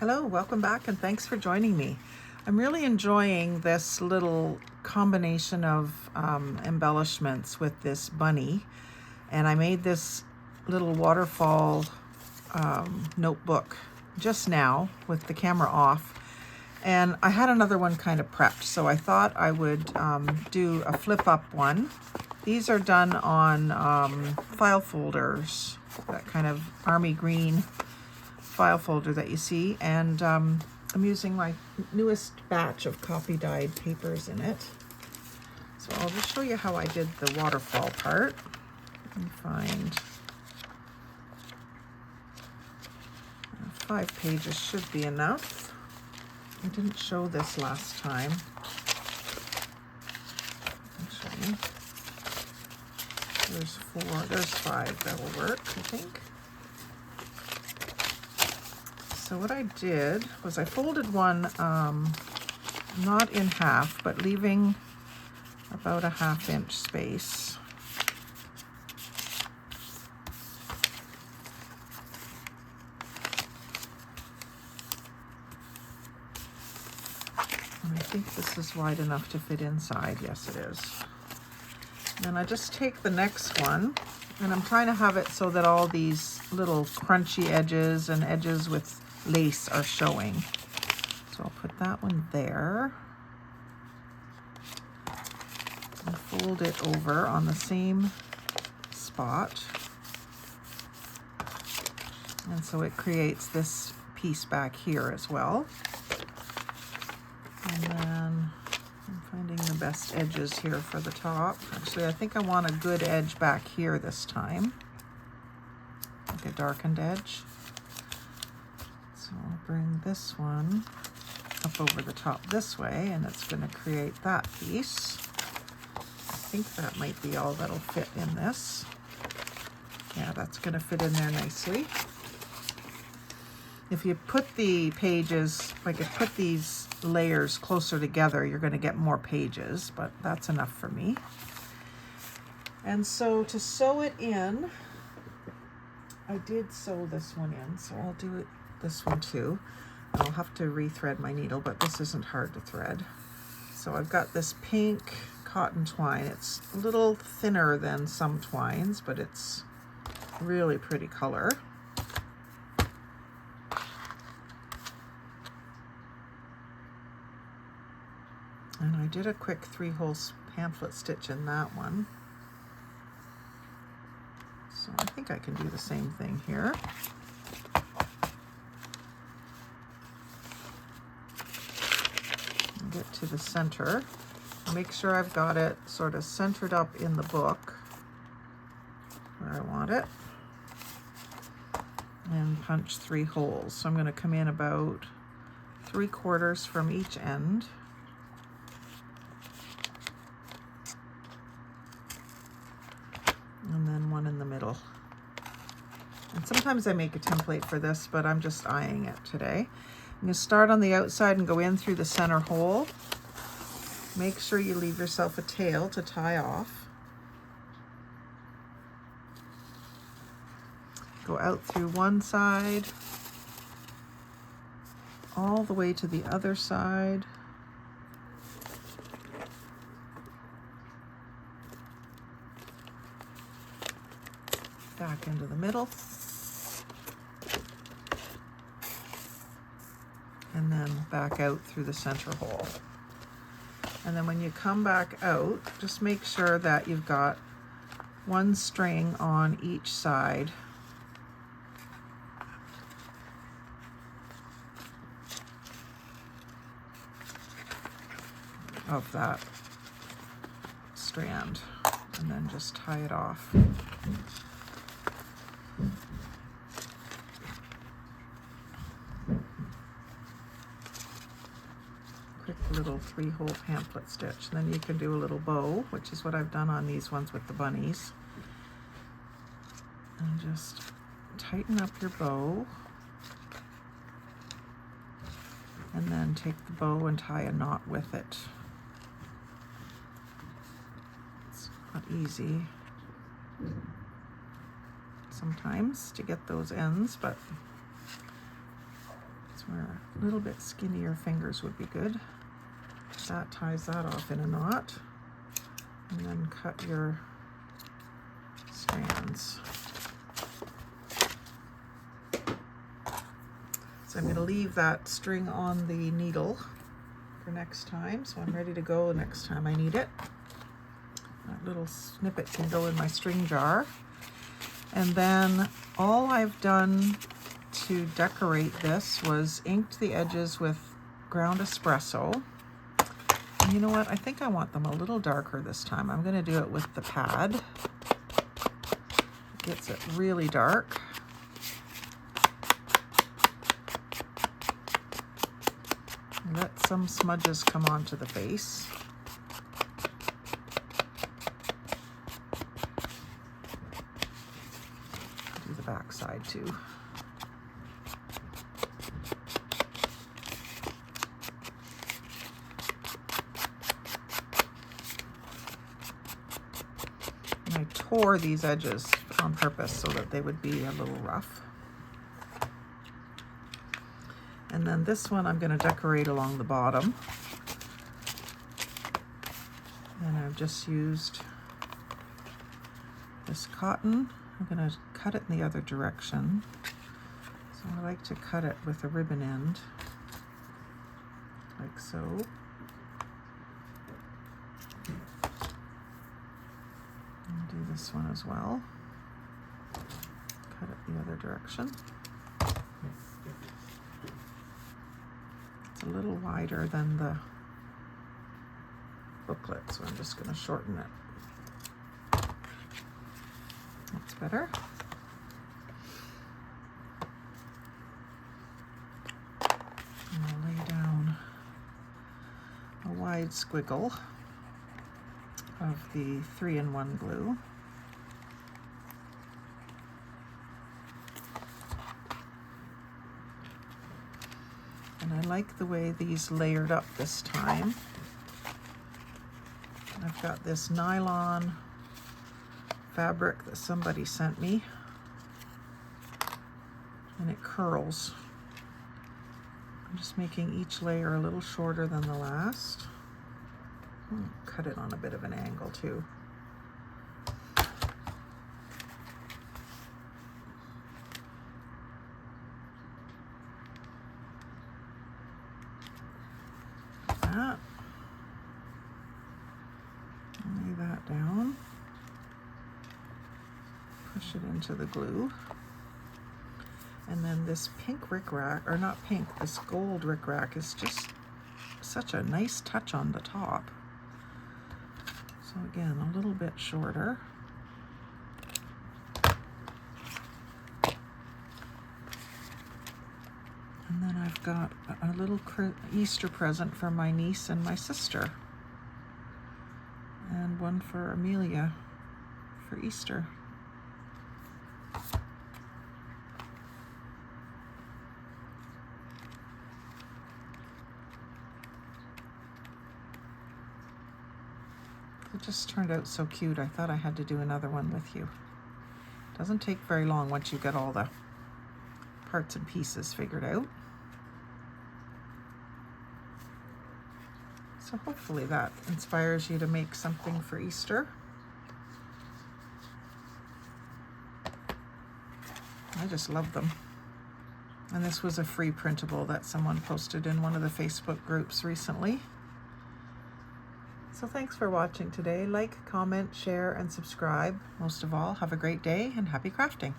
Hello, welcome back and thanks for joining me. I'm really enjoying this little combination of embellishments with this bunny, and I made this little waterfall notebook just now with the camera off, and I had another one kind of prepped, so I thought I would do a flip up one. These are done on file folders, that kind of army green file folder that you see, and I'm using my newest batch of copy dyed papers in it. So I'll just show you how I did the waterfall part. Let me find 5 pages should be enough. I didn't show this last time. I'll show you. There's 5 that will work, I think. So what I did was I folded one not in half, but leaving about a 1/2 inch space. And I think this is wide enough to fit inside. Yes, it is. Then I just take the next one, and I'm trying to have it so that all these little crunchy edges and edges with lace are showing. So I'll put that one there and fold it over on the same spot. And so it creates this piece back here as well. And then I'm finding the best edges here for the top. Actually, I think I want a good edge back here this time, like a darkened edge. So I'll bring this one up over the top this way, and it's going to create that piece. I think that might be all that'll fit in this. Yeah, that's going to fit in there nicely. If you put the pages, like if you put these layers closer together, you're going to get more pages, but that's enough for me. And so to sew it in, I did sew this one in, so I'll do it this one too. I'll have to rethread my needle, but this isn't hard to thread. So I've got this pink cotton twine. It's a little thinner than some twines, but it's really pretty color. And I did a quick 3-hole pamphlet stitch in that one. So I think I can do the same thing here. Get to the center. Make sure I've got it sort of centered up in the book where I want it. And punch 3 holes. So I'm going to come in about 3/4 from each end. And then one in the middle. And sometimes I make a template for this, but I'm just eyeing it today. I'm going to start on the outside and go in through the center hole. Make sure you leave yourself a tail to tie off. Go out through one side, all the way to the other side. Back into the middle. And then back out through the center hole. And then when you come back out, just make sure that you've got one string on each side of that strand, and then just tie it off. Little 3-hole pamphlet stitch. And then you can do a little bow, which is what I've done on these ones with the bunnies. And just tighten up your bow. And then take the bow and tie a knot with it. It's not easy sometimes to get those ends, but it's where a little bit skinnier fingers would be good. That ties that off in a knot. And then cut your strands. So I'm going to leave that string on the needle for next time, so I'm ready to go next time I need it. That little snippet can go in my string jar. And then all I've done to decorate this was inked the edges with ground espresso. And you know what? I think I want them a little darker this time. I'm going to do it with the pad. It gets it really dark. Let some smudges come onto the face. Do the back side too. And I tore these edges on purpose so that they would be a little rough. And then this one I'm going to decorate along the bottom. And I've just used this cotton. I'm going to cut it in the other direction. So I like to cut it with a ribbon end, like so. And do this one as well. Cut it the other direction. It's a little wider than the booklet, so I'm just going to shorten it. That's better. And I'll lay down a wide squiggle of the 3-in-1 glue. And I like the way these layered up this time. I've got this nylon fabric that somebody sent me, and it curls. I'm just making each layer a little shorter than the last. I'll cut it on a bit of an angle too. That. Lay that down. Push it into the glue. And then this pink rickrack, or not pink, this gold rickrack is just such a nice touch on the top. So again, a little bit shorter. And then I've got a little Easter present for my niece and my sister. And one for Amelia for Easter. It just turned out so cute. I thought I had to do another one with you. Doesn't take very long once you get all the parts and pieces figured out. So hopefully that inspires you to make something for Easter. I just love them. And this was a free printable that someone posted in one of the Facebook groups recently. So thanks for watching today. Like, comment, share, and subscribe. Most of all, have a great day and happy crafting.